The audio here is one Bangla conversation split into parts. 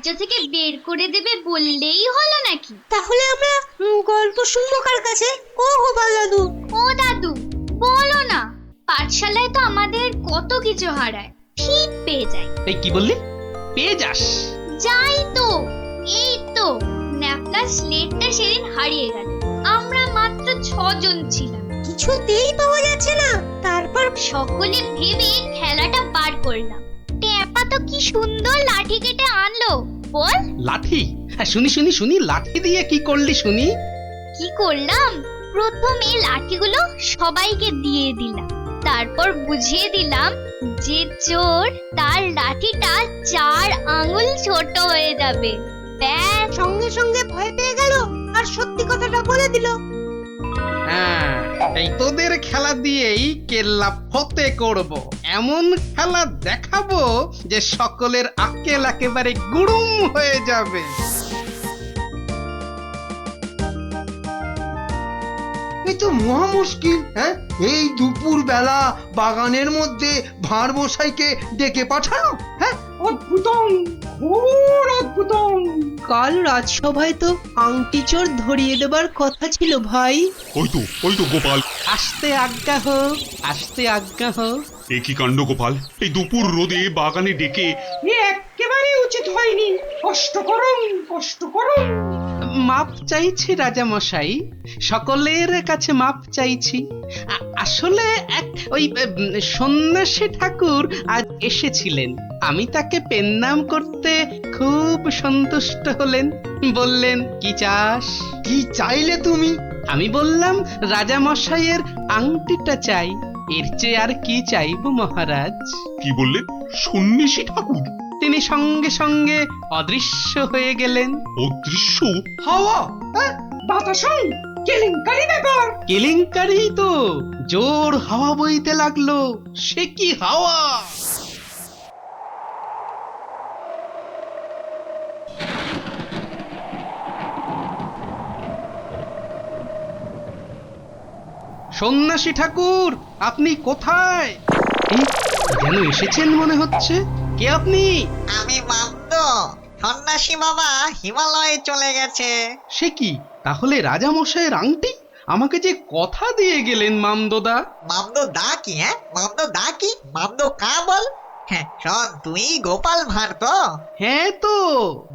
রাজ্য থেকে বের করে দেবে বললেই হলো নাকি? তাহলে আমরা গল্প শুনবো কার কাছে? ও গোপাল দাদু, ও দাদু, বলো না। পাঠশালায় তো আমাদের কত কিছু হারায়, ঠিক পেয়ে যাই। এই কি বললি? পেয়ে যাস? যাই তো, এই তো ন্যাপলা স্লেটটা সেদিন হারিয়ে গেল। আমরা মাত্র 6 জন ছিলাম, কিছুতেই পাওয়া যাচ্ছে না। তারপর সকলে ভেবে খেলাটা বার করলাম। ট্যাপা তো কি সুন্দর লাঠি কেটে আনলো, বল। লাঠি? হ্যাঁ, শুনি শুনি শুনি, লাঠি দিয়ে কি করলি শুনি? কি করলাম? প্রথমে লাঠিগুলো সবাইকে দিয়ে দিলাম, তারপর বুঝিয়ে দিলাম যে চোর তার লাঠিটা 4 আঙুল ছোট হয়ে যাবে। ব্যাস। সঙ্গে সঙ্গে ভয় পেয়ে গেল আর সত্যি কথাটা বলে দিল। হ্যাঁ, এই তোদের খেলা দিয়েই কেল্লা ফতে করব। এমন খেলা দেখাবো যে সকলের আক্কেল একেবারে গুড়ুম হয়ে যাবে। এই তো মহা মুশকিল। হ্যাঁ, এই দুপুর বেলা বাগানের মধ্যে ভাঁড় মশাইকে ডেকে পাঠানো। হ্যাঁ, অদ্ভুতম, ঘোর অদ্ভুতম। কাল রাজসভায় তো আংটি চোর ধরিয়ে দেবার কথা ছিল ভাই। ওই তো গোপাল। আসতে আজ্ঞা হোক, আসতে আজ্ঞা হোক। এ কি কাণ্ড গোপাল, এই দুপুর রোদে বাগানে ডেকে? এ একেবারে উচিত হয়নি। কষ্ট করুন, কষ্ট করুন। মাপ চাইছি রাজা মশাই, সকলের কাছে মাপ চাইছি। আসলে এক ওই সন্ন্যাসী ঠাকুর আজ এসেছিলেন। আমি তাকে পেন্নাম করতে খুব সন্তুষ্ট হলেন। বললেন, কি চাস? কি চাইলে তুমি? আমি বললাম, রাজা মশাইয়ের আংটিটা চাই। এর চেয়ে আর কি চাইব মহারাজ? কি বললেন? সন্ন্যাসী ঠাকুর? তিনি সঙ্গে সঙ্গে অদৃশ্য হয়ে গেলেন। অদৃশ্য? হাওয়া? হ্যাঁ, বাতাসন, কেলেঙ্কারি ব্যাপার। কেলেঙ্কারি তো, জোর হাওয়া বইতে লাগলো। সে কি হাওয়া! সন্ন্যাসী ঠাকুর, আপনি কোথায়? এই, যেন এসেছেন মনে হচ্ছে। কে আপনি? আমি মামদ। সন্ন্যাসী বাবা হিমালয়ে চলে গেছে। সে কি, তাহলে রাজা মশাইয়ের আংটি? আমাকে যে কথা দিয়ে গেলেন মামদোদা। মামদ দা কি? হ্যাঁ, মামদ দা কি? মামদ কা বল? হ্যাঁ শোন, তুই গোপাল ভাঁড় তো? হ্যাঁ তো,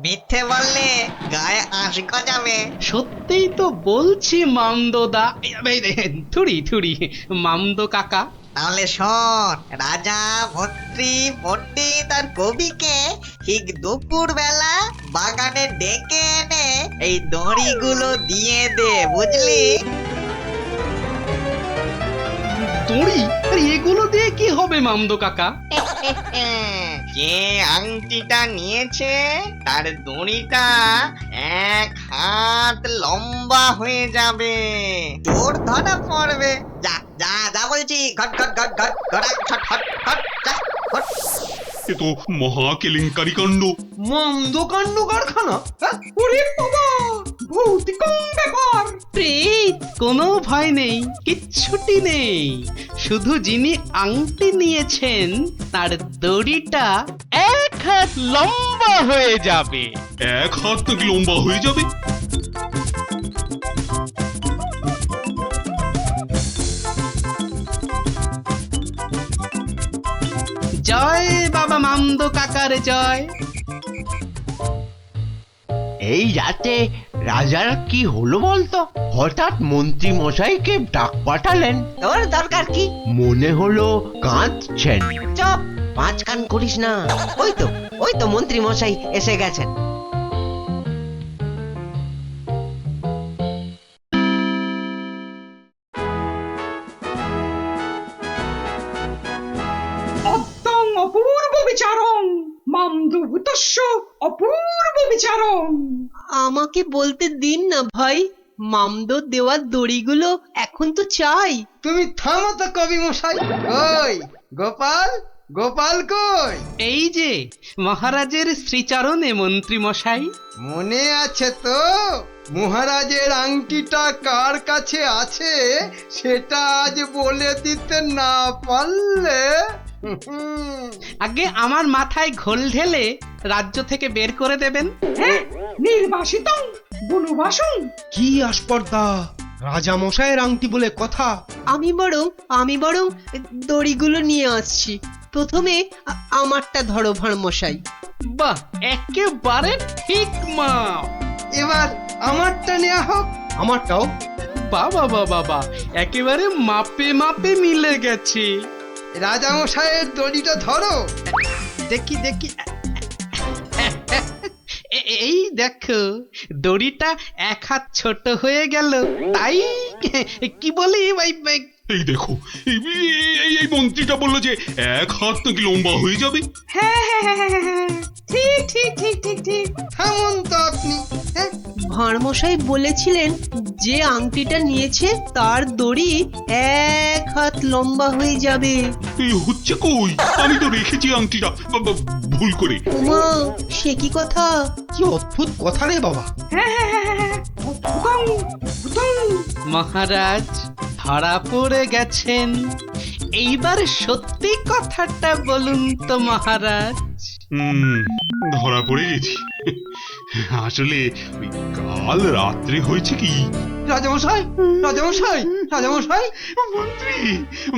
মিথ্যে বললে গায়ে আঁশ গজাবে। সত্যিই তো বলছি মামদোদা। থুড়ি থুড়ি, মামদো কাকা। তাহলে শোন, রাজা, মন্ত্রী, পণ্ডিত আর কবিকে ঠিক দুপুর বেলা বাগানে ডেকে এনে এই দড়িগুলো দিয়ে দে, বুঝলি? দড়ি? আরে এগুলো দিয়ে কি হবে মামদো কাকা? যে আংটিটা নিয়েছে তার দড়িটা 1 হাত লম্বা হয়ে যাবে। তোর ধরা পড়বে। যা যা যা বলছি, ঘট ঘট ঘট ঘট ঘটা ছট ফট ফট যা ঘট। এ তো মহা কেলেঙ্কারি কাণ্ড। মন্দ কাণ্ড কারখানা। হ্যাঁ, ওরে বাবা, ভৌতিকম ব্যাপার। প্রেত, কোনো ভয় নেই, কিচ্ছুটি নেই। শুধু যিনি আংটি নিয়েছেন তার দড়িটা 1 হাত লম্বা হয়ে যাবে। 1 হাত নাকি লম্বা হয়ে যাবে? জয় বাবা মামদো কাকার জয়। এই রাতে রাজার কি হলো বলতো? হঠাৎ মন্ত্রী মশাইকে ডাক পাঠালেন। তোর দরকার কি? মনে হলো কাঁদছেন। চপ, পাঁচ কান করিস না। ওই তো মন্ত্রী মশাই এসে গেছেন। অদ্যং অপূর্ব বিচারং, মামদভূতস্য অপূর্ব বিচারং। আমাকে বলতে দিন না ভাই, মামদো দেওয়ার দড়িগুলো এখন তো চাই। তুমি থামো তো কবি মশাই। ওই গোপাল, গোপাল কই? এই যে মহারাজের শ্রীচরণে মন্ত্রী মশাই। মনে আছে তো? মহারাজের আংটিটা কার কাছে আছে সেটা আজ বলে দিতে না পারলে আগে আমার মাথায় ঘোল ঢেলে রাজ্য থেকে বের করে দেবেন। হ্যাঁ, নির্বাসিত বনবাসন। কি আস্পর্ধা, রাজা মশাইয়ের আংটি বলে কথা। আমি বরং দড়িগুলো নিয়ে আসছি। প্রথমে আমারটা ধরো ভাঁড় মশাই। বাহ, একেবারে ঠিক মা। এবার আমারটা নেওয়া হোক। আমারটাও। বাবা বাবা, একেবারে মাপে মাপে মিলে গেছে। রাজা মশাইয়ের দড়িটা ধরো। দেখি দেখি, এই দেখো দড়িটা এক হাত ছোট হয়ে গেল, তাই কি বলি এই দেখো, এই মন্ত্রীটা বললো যে এক হাত নাকি লম্বা হয়ে যাবে। হ্যাঁ হ্যাঁ হ্যাঁ হ্যাঁ, হ্যাঁ, ঠিক ঠিক ঠিক ঠিক ঠিক। থামুন তো আপনি। হ্যাঁ, ভাঁড় মশাই বলেছিলেন যে আংটিটা নিয়েছে তার দড়ি এক হাত লম্বা হয়ে যাবে। এই হচ্ছে কই, আমি তো রেখেছি আংটিটা ভুল করে। ওমা, সে কি কথা! কি অদ্ভুত কথা রে বাবা। হ্যাঁ হ্যাঁ হ্যাঁ হ্যাঁ, হ্যাঁ। ভুতং, ভুতং। মহারাজ ধরা পড়ে গেছেন। এইবার সত্যি কথাটা বলুন তো মহারাজ। ধরা পড়ে গেছি। আসলে ওই কাল রাত্রে হয়েছে কি, রাজামশাই, রাজামশাই, রাজামশাই। মন্ত্রী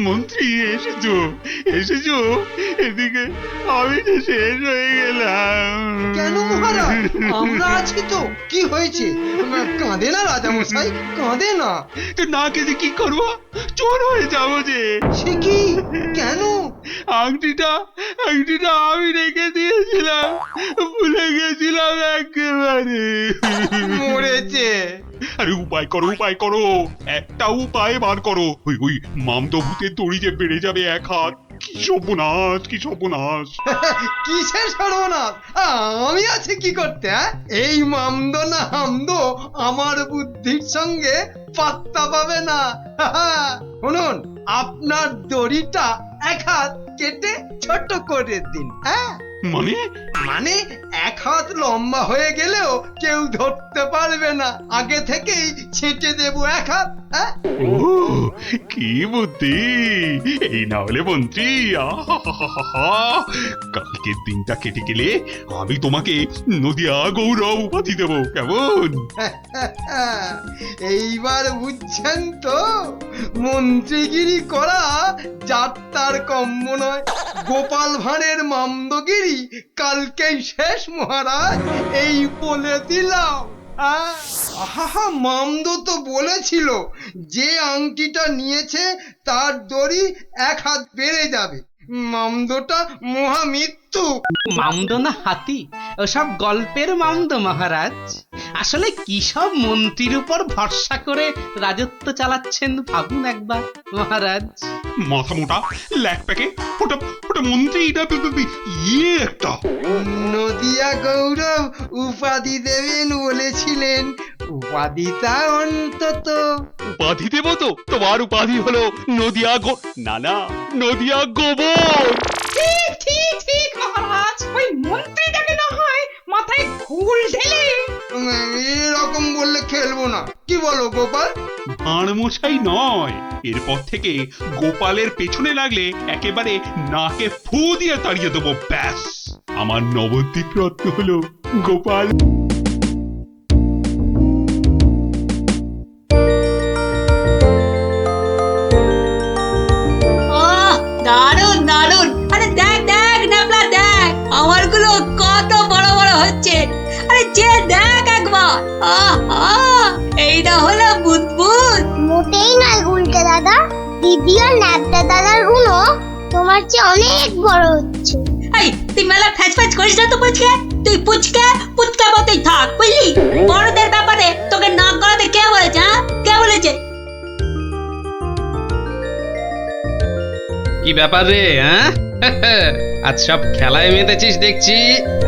মন্ত্রী এসেছো এসেছো এদিকে, আমি তো শেষ হয়ে গেলাম। কেন মহারাজ, আমরা আছি তো। কি হয়েছে? কাঁদে না রাজামশাই, কাঁদে না। তো না কেঁদে কি করবো, চোর হয়ে যাবো যে। সে কি? কেন? আংটিটা আমি রেখে দিয়েছিলাম, ভুলে গেছিলাম একেবারে। মরেছে। আরে উপায় করো, একটা উপায় বার করো। ওই মামদো ভূতের দড়ি যে বেড়ে যাবে এক হাত। কি সর্বনাশ, কি সর্বনাশ। কিসের সর্বনাশ? আমি আছি কি করতে? এই মামদো না হামদো আমার বুদ্ধির সঙ্গে পাত্তা পাবে না। শুনুন, আপনার দড়িটা এক হাত কেটে ছোট করে দিন। হ্যাঁ, মানে মানে এক হাত লম্বা হয়ে গেলেও কেউ ধরতে পারবে না। আগে থেকেই ছেঁটে দেবো এক হাত। হ্যাঁ, ও কি বুদ্ধি! এই না হলে মন্ত্রী, আহাহাহাহা, কালকের দিনটা কেটে গেলে আমি তোমাকে নদিয়া গৌরব উপাধি দেবো, কেমন? এইবার বুঝছেন তো, মন্ত্রীগিরি করা যাত্রার কম্ম নয়। গোপাল ভাঁড়ের মামদগিরি কালকেই শেষ মহারাজ, এই বলে দিলাম। আহা, মামদো তো বলেছিল যে আংটিটা নিয়েছে তার দড়ি এক হাত বেড়ে যাবে। মামদোটা মহামৃত্যু। মামদো না হাতি, ওসব গল্পের মামদো মহারাজ। আসলে কি সব মন্ত্রীর উপর ভরসা করে রাজত্ব চালাচ্ছেন ভাবুন একবার মহারাজ। মাথা মোটা ল্যাক প্যাকে ওটা মন্ত্রী, এটা ইয়ে একটা। নদিয়া গৌরব উপাধি দেবেন বলেছিলেন, উপাধিটা অন্তত। উপাধি দেবো তো, তোমার উপাধি হলো নদিয়া নদিয়া গোবর। ঠিক ঠিক ঠিক মহারাজ, ওই মন্ত্রীটাকে না হয় মাথায় ঘুল ঢেলে। এরকম বললে খেলবো না, কি বলো গোপাল? ভাঁড় মশাই নয়, এরপর থেকে গোপালের পেছনে লাগলে একেবারে নাকে ফু দিয়ে তাড়িয়ে দেবো, ব্যাস। আমার নবদ্বীপ রত্ন হলো গোপাল। দারুন দারুন। আরে দেখ দেখ নাবলা, দেখ আমারগুলো কত বড় বড় হচ্ছে। আরে যে দেখ একবার, এইটা হলো বুদবুদ। মোটেই নয় গুলটে দাদা, দিদি আর ন্যাপটা দাদার গুলো তোমার চেয়ে অনেক বড় হচ্ছে। এই তুই মেলা ফ্যাচ ফ্যাচ করিস না তো পুচকে। তুই পুচকে মতোই থাক, বুঝলি? বড়দের ব্যাপারে তোকে নাক গলাতে কে বলেছে? কে বলেছে? কি ব্যাপার রে, হ্যাঁ? আজ সব খেলায় মেতেছিস দেখছি।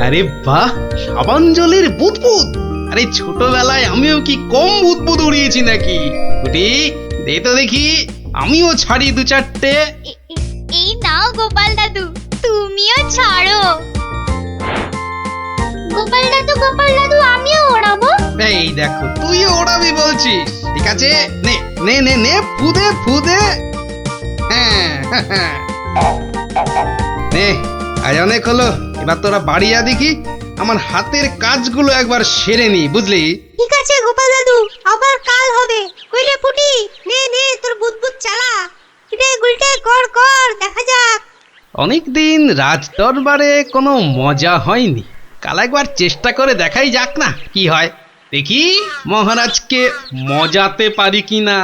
আরে বাহ, সাবাঞ্জলির বুদবুদ। আরে ছোটবেলায় আমিও কি কম বুদবুদ উড়িয়েছি নাকি? কুটি দে তো দেখি, আমিও ছাড়ি দু চারটে। এই নাও গোপাল দাদু, তুমিও ছাড়ো। গোপাল দাদু আমিও ওড়াবো। এই দেখো, তুইও ওড়াবি বলছিস? ঠিক আছে, নে নে নে নে, ফুদে ফুদে। হ্যাঁ হ্যাঁ হ্যাঁ। নে আজ অনেক হলো, এবার তোরা বাড়ি যা দেখি, আমার হাতের কাজগুলো একবার সেরে নি, বুঝলি? ঠিক আছে গোপাল দাদু, আবার কাল হবে। কইলে ফুটি, নে নে তোর বুদবুদ চালা। কিরে গুলটে কর কর, দেখা যাক। অনেকদিন রাজ দরবারে কোনো মজা হয়নি, কাল একবার চেষ্টা করে দেখাই যাক না কি হয়, দেখি মহারাজকে মজাতে পারি কিনা।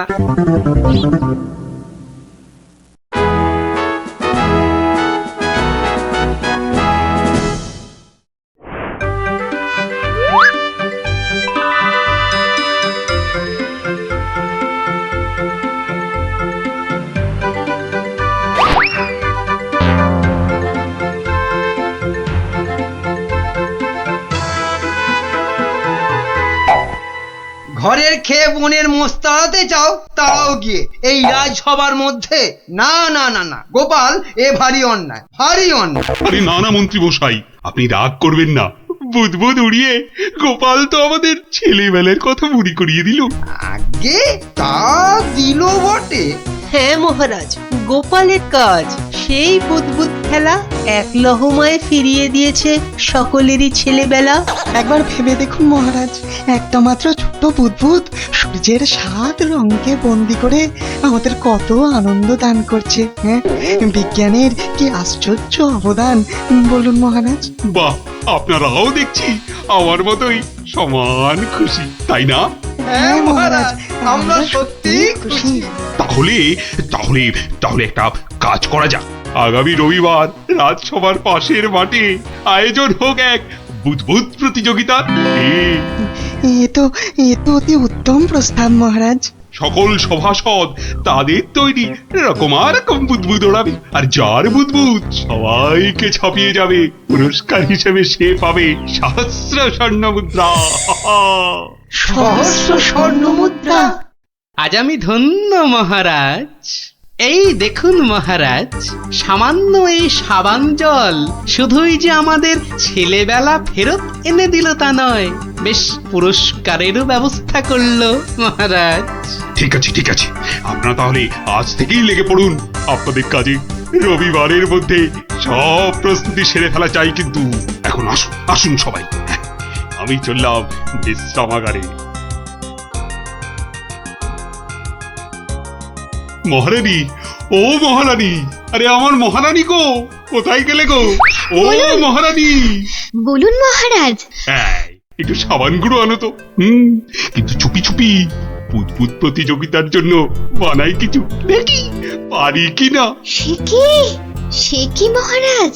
ঘরের খেয়ে বনের মোষ তাড়াতে চাও, তাড়াও গিয়ে এই রাজসভার মধ্যে। না না না না গোপাল, এ ভারী অন্যায়, ভারী অন্যায়। আরে না না মন্ত্রী মশাই, আপনি রাগ করবেন না। বুদবুদ উড়িয়ে গোপাল তো আমাদের ছেলেবেলার কথা মনে করিয়ে দিল। আগে তা দিল বটে। হ্যাঁ মহারাজ, গোপালের কাজ সেই বুদবুদ খেলা এক লহমায় ফিরিয়ে দিয়েছে সকলেরই ছেলেবেলা। একবার ভেবে দেখুন মহারাজ, একটা মাত্র ছোট্ট বুদবুদ সূর্যের 7 রঙকে বন্দি করে আমাদের কত আনন্দ দান করছে। হ্যাঁ, বিজ্ঞানের কি আশ্চর্য অবদান বলুন মহারাজ। বাহ, আপনারাও দেখছি আমার মতোই সমান খুশি, তাই না? হ্যাঁ মহারাজ, আমরা সত্যি খুশি। তাহলে তাহলে তাহলে একটা কাজ করা যাক, আগামী রবিবার রাজসভার পাশের মাঠে আয়োজন হোক এক বুদবুদ প্রতিযোগিতা। এ তো অতি উত্তম প্রস্তাব মহারাজ। সকল সভাসদ তাদের তৈরি রকম বুদবুদ ওড়াবে, আর যার বুদবুদ সবাইকে ছাপিয়ে যাবে, পুরস্কার হিসেবে সে পাবে সহস্র স্বর্ণ মুদ্রা। সহস্র স্বর্ণ মুদ্রা! আজ আমি ধন্য মহারাজ। এই দেখুন মহারাজ, সামান্য এই সাবান জল শুধুই যে আমাদের ছেলেবেলা ফেরত এনে দিল তা নয়, বেশ পুরস্কারেরও ব্যবস্থা করলো মহারাজ। ঠিক আছে ঠিক আছে, আপনারা তাহলে আজ থেকেই লেগে পড়ুন আপনাদের কাজে। রবিবারের মধ্যে সব প্রস্তুতি সেরে ফেলা চাই, কিন্তু এখন আসুন আসুন সবাই, আমি চললাম বিশ্রামাগারে। মহারানী, ও মহারানী, আরে আমার মহারানী গো, কোথায় গেলে গো? ও মহারানী! বলুন মহারাজ। একটু সাবান গুঁড়ো আনো তো। কিন্তু চুপি চুপি, বুদবুদ প্রতিযোগিতার জন্য বানাই কিছু, দেখি পারি কিনা। সে কি মহারাজ,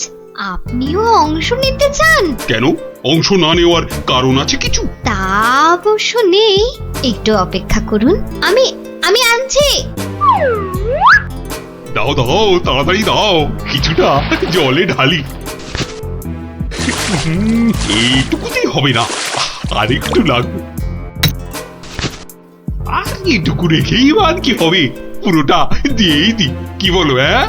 আপনিও অংশ নিতে চান? কেন, অংশ না নেওয়ার কারণ আছে কিছু? তা অবশ্য নেই, একটু অপেক্ষা করুন, আমি আনছি। দাও দাও, তাড়াতাড়ি দাও, কিছুটা জলে ঢালি। এইটুকুতেই হবে না, আর একটু লাগবে। আর এইটুকু রেখেই আর কি হবে, পুরোটা দিয়েই দি, কি বলো? হ্যাঁ,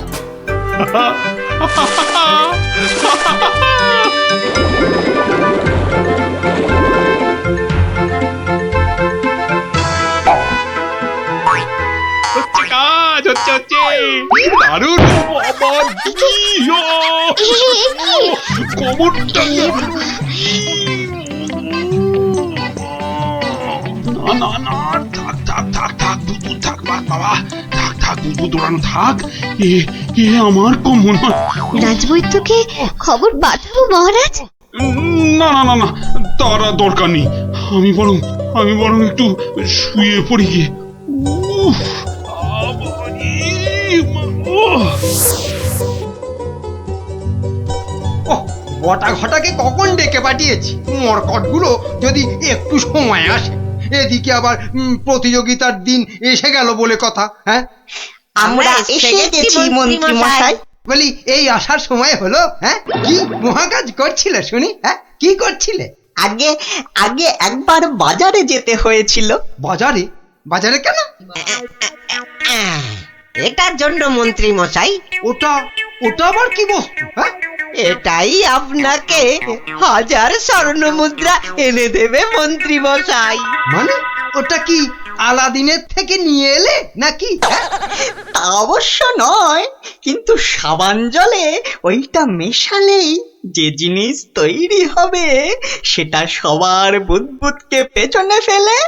কাজ হচ্ছে দারুণ। কবরটা না না না, থাক থাক থাক থাক, বুদবুদ থাক, বাবা থাক থাক, বুদবুদ উড়ানো থাক। এ আমার কম মনে হয়। রাজবৈদ্যকে খবর পাঠাবো মহারাজ? না না না না, তার দরকার নেই, আমি বরং একটু শুয়ে পড়ি গিয়ে। বটা ঘটাকে কখন ডেকে পাঠিয়েছি, মরকটগুলো যদি একটু সময় আসে। এদিকে আবার প্রতিযোগিতার দিন এসে গেল বলে কথা। হ্যাঁ, আমরা এসে গেছি মন্ত্রী মশাই। বলি এই আসার সময় হলো? হ্যাঁ, কি মহাকাজ করছিলে শুনি? হ্যাঁ, কি করছিলে? আগে একবার বাজারে যেতে হয়েছিল। বাজারে? বাজারে কেন? এটার জন্য মন্ত্রী মশাই। ওটা আবার কি বস্তু? হ্যাঁ, এটাই আপনাকে 1000 স্বর্ণ মুদ্রা এনে দেবে মন্ত্রী মশাই। মানে ওটা কি আলাদিনের থেকে নিয়ে এলে নাকি? হ্যাঁ? তা অবশ্য নয়, কিন্তু সাবান জলে ওইটা মেশালেই যে জিনিস তৈরি হবে সেটা সবার বুদবুদকে পেছনে ফেলে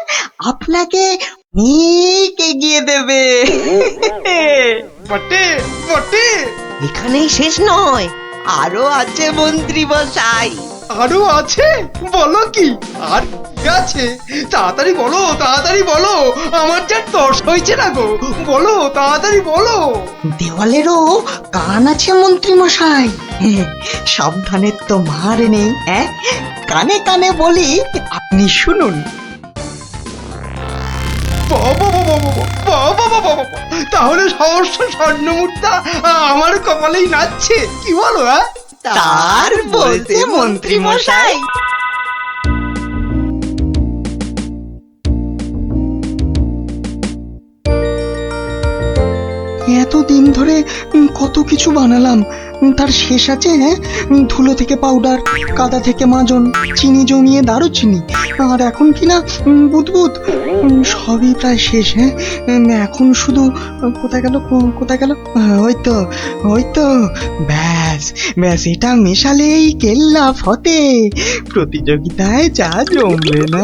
আপনাকে অনেক এগিয়ে দেবে। বটে বটে। এখানেই শেষ নয়, আরো আছে মন্ত্রী মশাই। আরো আছে? বলো কি আর কি আছে? তাড়াতাড়ি বলো, তাড়াতাড়ি বলো, আমার যা তর্স হয়েছে না গো, বলো তাড়াতাড়ি বলো। দেওয়ালেরও কান আছে মন্ত্রী মশাই, সাবধানের তো মার নেই। হ্যাঁ, কানে কানে বলি, আপনি শুনুন। তাহলে সহস্র স্বর্ণ মুদ্রা আমার কপালেই নাচছে, কি বলো? হ্যাঁ, তার বলতে মন্ত্রী মশাই। এতদিন ধরে কত কিছু বানালাম, তার শেষ আছে? হ্যাঁ, ধুলো থেকে পাউডার, কাদা থেকে মাজন, চিনি জমিয়ে দারুচিনি, আর এখন কিনা বুদবুদ, সবই প্রায় শেষ। হ্যাঁ, এখন শুধু কোথায় গেল, কোথায় গেল? ওই তো ব্যাস ব্যাস, এটা মেশালেই কেল্লা ফতে, প্রতিযোগিতায় যা জমবে না।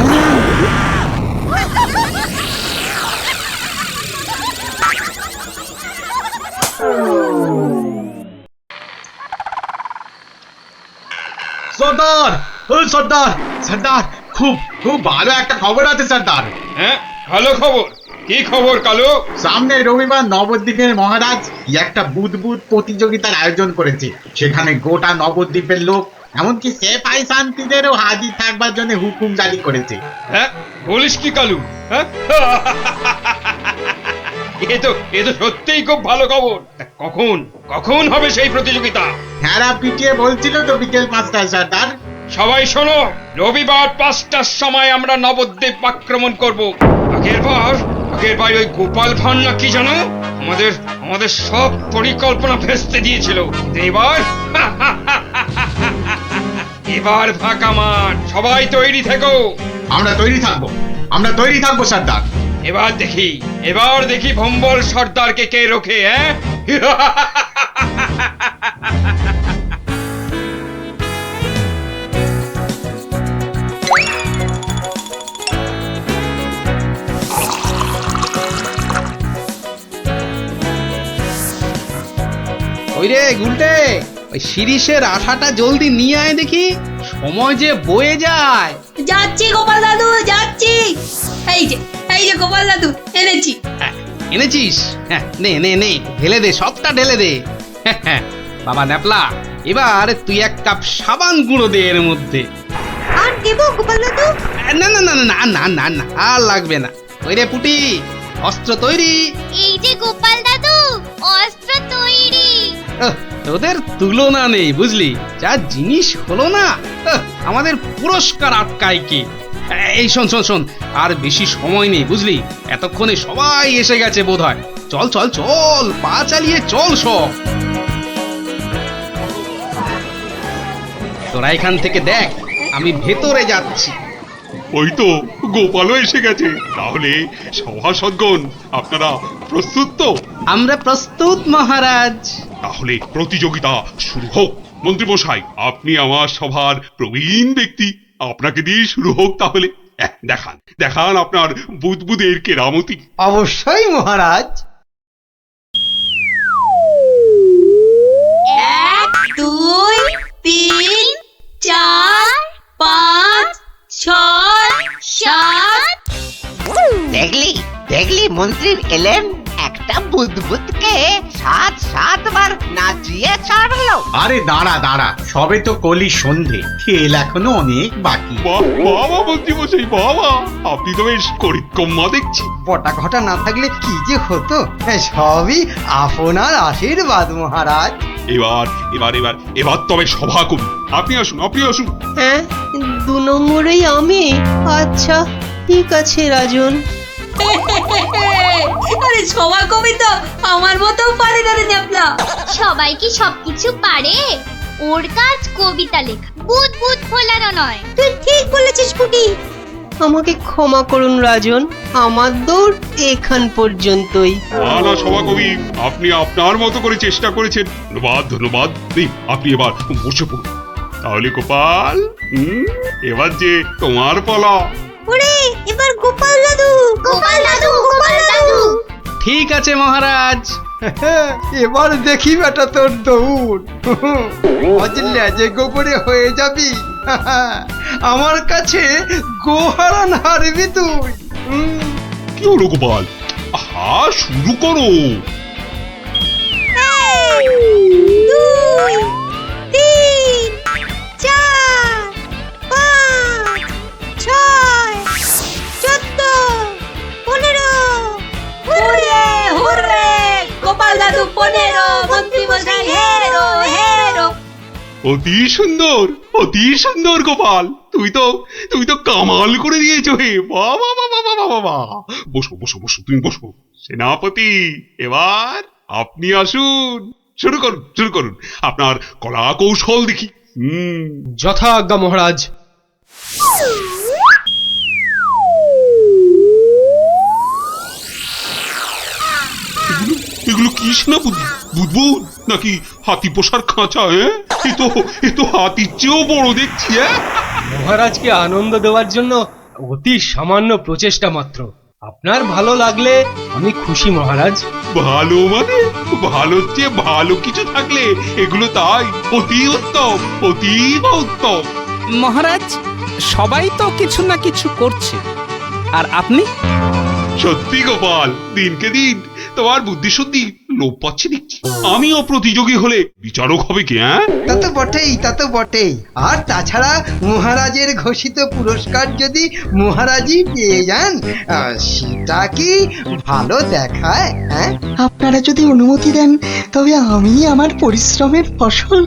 সর্দার, ও সর্দার, সর্দার, খুব খুব ভালো একটা খবর আছে সর্দার। হ্যাঁ, ভালো খবর। কি খবর কালু? সামনে রবিবার নবদ্বীপের মহারাজ কি একটা বুদবুদ প্রতিযোগিতার আয়োজন করেছে। সেখানে গোটা নবদ্বীপের লোক, এমনকি সেফাই শান্তিদেরও হাজির থাকবার জন্য হুকুম জারি করেছে। হ্যাঁ, বলিস কি কালু? হ্যাঁ, এ তো সত্যিই খুব ভালো খবর। তা কখন কখন হবে সেই প্রতিযোগিতা? হ্যাঁ, পিটিয়ে বলছিল তো বিকেল 5টায় সর্দার। সবাই শোনো, রবিবার 5টার সময় আমরা নবদ্বীপ আক্রমণ করব। আগের বার ওই গোপাল ভাঁড় না কি জানো, আমাদের সব পরিকল্পনা ভেস্তে দিয়েছিল। এবার ফাঁকা মাঠ, সবাই তৈরি থেকো। আমরা তৈরি থাকবো সর্দার। এবার দেখি ভম্বল সর্দারকে কে রোখে। হ্যাঁ, ওই রে গুলটে, ওই শিরিষের আঠাটা জলদি নিয়ে আয় দেখি, সময় যে বয়ে যায়। যাচ্ছি গোপাল দাদু, যাচ্ছি। এই যে গোপাল দাদু, এনেছি। এনেছিস? হ্যাঁ, নে নে নে, ঢেলে দে, সবটা ঢেলে দে। বাবা ন্যাপলা, এবার তুই 1 কাপ সাবান গুঁড়ো দে এর মধ্যে। আর দেবো গোপাল দাদু? না না না না না না না, আর লাগবে না। ওই রে পুটি, অস্ত্র তৈরি? এই যে গোপাল দাদু, অস্ত্র তৈরি। তোদের তুলনা নেই বুঝলি, যা জিনিস হলো না, আমাদের পুরস্কার আটকায় কি। এই শোন শোন শোন, আর বেশি সময় নেই বুঝলি, এতক্ষণে সবাই এসে গেছে বোধহয়। চল চল চল, পা চালিয়ে চল সব। তোরা এখান থেকে দেখ, আমি ভেতরে যাচ্ছি। ওই তো গোপালও এসে গেছে। তাহলে সভাসদগণ, আপনারা প্রস্তুত তো? আমরা প্রস্তুত মহারাজ। তাহলে প্রতিযোগিতা শুরু হোক। মন্ত্রী মশাই, আপনি আমার সভার প্রবীণ ব্যক্তি, আপনাকে দিয়ে শুরু হোক তাহলে। দেখান আপনার বুদবুদের কেরামতি। অবশ্যই মহারাজ। 1 2 3 4 5 6 7। দেখলি মন্ত্রী এলেন, একটা বুদবুদকে 7 বার নাচিয়ে ছাড়লো। আরে দাঁড়া, সবে তো কলি সন্ধে, খেল এখনো অনেক বাকি। বাবা মন্ত্রী মশাই, বাবা আপনি তো বেশ করিকম্মা দেখছি। বটা ঘটা না থাকলে কি যে হতো, সবই আপনার আশীর্বাদ মহারাজ। এবার তবে সভা কবি আপনি আসুন। হ্যাঁ, 2 নম্বরেই আমি। আচ্ছা ঠিক আছে রাজন। আরে সবার কবি তো আমার মতো পারে না রে ন্যাপলা। সবাই কি সবকিছু পারে? ওর কাজ কবিতা লেখা, বুদবুদ ফোলানো নয়। তুই ঠিক বলেছিস পুটি। আমাকে ক্ষমা করুন রাজন, আমার দৌড় এখান পর্যন্তই। না না সভাকবি, আপনি আপনার মতো করে চেষ্টা করেছেন, ধন্যবাদ ধন্যবাদ। আপনি এবার বসে পড়ুন। তাহলে গোপাল, এবার যে তোমার পালা। ওরে এবার গোপাল দাদু, গোপাল দাদু, গোপাল দাদু। ঠিক আছে মহারাজ। এবার দেখি বেটা তোর দৌড়। আজ লেজে গোবরে হয়ে যাবি। আমার কাছে গোহারান হারবি তুই। কি হলো গোপাল? আহা, শুরু করো। 2 3 4 5 6 14 15। হুররে হুররে, গোপাল দাদু 15, মন্ত্রী মশাই হেরো হেরো। অতি সুন্দর, অতি সুন্দর গোপাল, তুমি তো কামাল করে দিয়েছো হে। বাবা বাবা বাবা বাবা, বসো বসো বসো, তুমি বসো। সেনাপতি, এবার আপনি আসুন, শুরু করুন শুরু করুন, আপনার কলা কৌশল দেখি। যথা আজ্ঞা মহারাজ। এগুলো কি সেনাপতি? বুদবুদ নাকি হাতি পোষার খাঁচা? এ তো হাতির চেয়েও বড় দেখছি। মহারাজকে আনন্দ দেওয়ার জন্য অতি সামান্য প্রচেষ্টা মাত্র। আপনার ভালো লাগলে আমি খুশি মহারাজ। ভালো মানে? ভালোর চেয়ে ভালো কিছু থাকলে এগুলো তাই অতি উত্তম, অতীব উত্তম। মহারাজ, সবাই তো কিছু না কিছু করছে, আর আপনি? সত্যি গোপাল, দিনকে দিন তোমার বুদ্ধি শুদ্ধি লোপ পাচ্ছে দেখছি। আমিও প্রতিযোগী হলে বিচারক হবে কি? তা তো বটেই, তা তো বটেই। আর তাছাড়া মহারাজের ঘোষিত পুরস্কার যদি মহারাজই পেয়ে যান, সেটা কি ভালো দেখায়? হ্যাঁ, আপনারা যদি অনুমতি দেন তবে আমি আমার পরিশ্রমের ফসল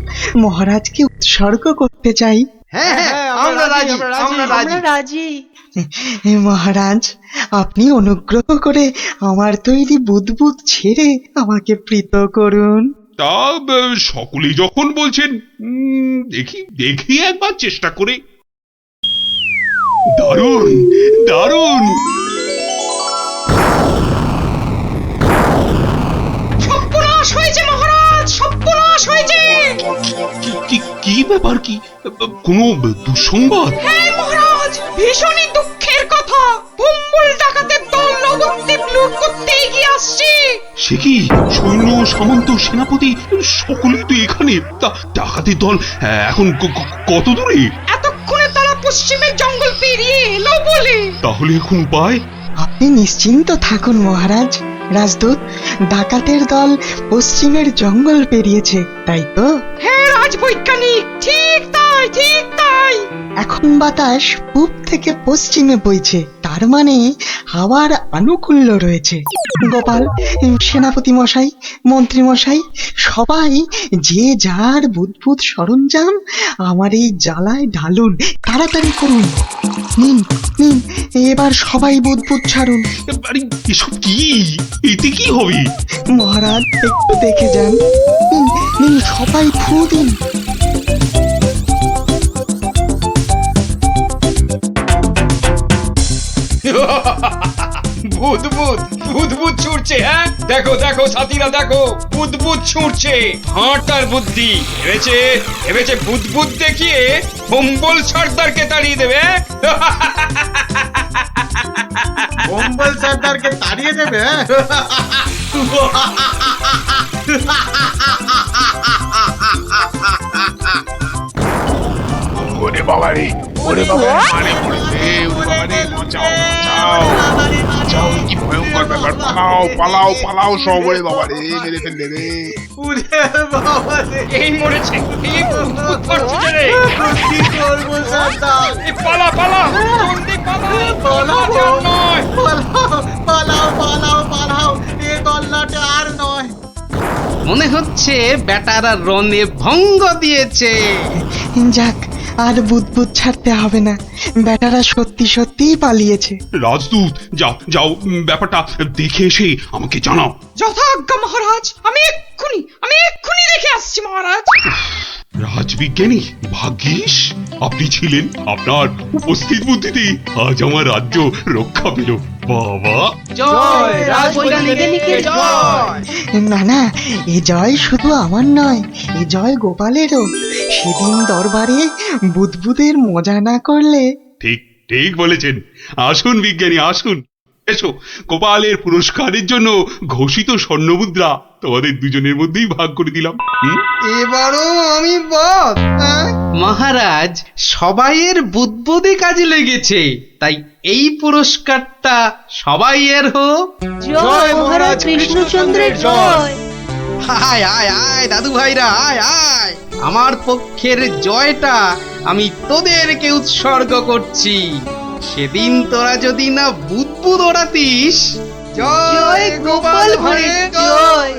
মহারাজকে উৎসর্গ করতে চাই। হ্যাঁ হ্যাঁ, আমরা রাজি, আমরা রাজি। রাজি। মহারাজ, আপনি অনুগ্রহ করে আমার তৈরি বুদবুদ ছেড়ে আমাকে প্রীত করুন। তা সকলেই যখন বলছেন, দেখি একবার চেষ্টা করে। দারুণ দারুণ। সর্বনাশ হয়েছে মহারাজ, সর্বনাশ হয়েছে। কি ব্যাপার? কি কোনো দুঃসংবাদ? হ্যাঁ মহারাজ, ভীষণই দুঃখের কথা। ভুম্বুল ডাকাতের দল নবদ্বীপ লুট করতে এগিয়ে আসছে। সে কি? সৈন্য সামন্ত সেনাপতি সকলেই তো এখানে। তা ডাকাতের দল এখন কত দূরে? এতক্ষণে তারা পশ্চিমের জঙ্গল পেরিয়ে এলো বলে। তাহলে এখন উপায়? আপনি নিশ্চিন্ত থাকুন মহারাজ। রাজদূত, ডাকাতের দল পশ্চিমের জঙ্গল পেরিয়েছে, তাই তো? হ্যাঁ রাজবৈজ্ঞানিক, ঠিক তাই, ঠিক তাই। এখন বাতাস পূব থেকে পশ্চিমে বইছে, তার মানে হাওয়ার আনুকূল্য রয়েছে। গোপাল, সেনাপতি মশাই, মন্ত্রী মশাই, সবাই যে যার বুদবুদ সরঞ্জাম আমার এই জ্বালায় ঢালুন, তাড়াতাড়ি করুন। নিন নিন, এবার সবাই বুদবুদ ছাড়ুন। এসব কি? এতে কি হবে? মহারাজ, একটু দেখে যান। নিন নিন, সবাই ফু দিন। বুদবুদ বুদবুদ ছুটছে। হ্যাঁ, দেখো দেখো সাথীরা, দেখো বুদবুদ ছুটছে। হাঁটার বুদ্ধি ভেবেছে বুদবুদ দেখিয়ে ভম্বল সর্দারকে তাড়িয়ে দেবে। কম্বল সর্দারকে তাড়িয়ে দেবে? ওরে বাবারে, ওরে বাবারে, মানে পড়েছে। ওরে বাবারে, বাঁচাও বাঁচাও বাঁচাও, কি ভয়ঙ্কর ব্যাপার। পালাও পালাও পালাও সব। ওরে বাবারে, মেরে ফেলবে রে। এই মরেছে, এই বুদবুদ করছে রে। কি করবো সর্দার? পালা পালা, জলদি পালা, নয়। পালাও পালাও পালাও, এ গল্লাটা আর নয়। মনে হচ্ছে বেটারা রনে ভঙ্গ দিয়েছে। যাক, আর বুদবুদ ছাড়তে হবে না, বেটারা সত্যি সত্যিই পালিয়েছে। রাজদূত, যাও যাও, ব্যাপারটা দেখে এসে আমাকে জানাও। যথাজ্ঞা মহারাজ, আমি এক্ষুনি দেখে আসছি মহারাজ। রাজবিজ্ঞানী, ভাগ্যিস আপনি ছিলেন, আপনার উপস্থিত বুদ্ধিতেই আজ আমার রাজ্য রক্ষা পেল। বাবা জয় রাজবৈজ্ঞানিকের জয়। না না, এ জয় শুধু আমার নয়, এ জয় গোপালেরও। সেদিন দরবারে বুদবুদের মজা না করলে। ঠিক ঠিক বলেছেন। আসুন বিজ্ঞানী, আসুন। এসো, গোপালের পুরস্কারের জন্য ঘোষিত স্বর্ণমুদ্রা তোমাদের দুজনের মধ্যেই ভাগ করে দিলাম। এবারও আমি বাদ। মহারাজ, সবাইয়ের বুদ্বুদে কাজে লেগেছে, তাই এই পুরস্কারটা সবাইয়ের হোক। জয় মহারাজ কৃষ্ণচন্দ্রের জয়। আয় আয় আয় দাদু ভাইরা, আয় আয়। আমার পক্ষের জয়টা আমি তোদেরকে উৎসর্গ করছি। সেদিন তোরা যদি না বুদ্বুদ ওড়াতিস। জয় গোপাল ভাঁড়ের জয়।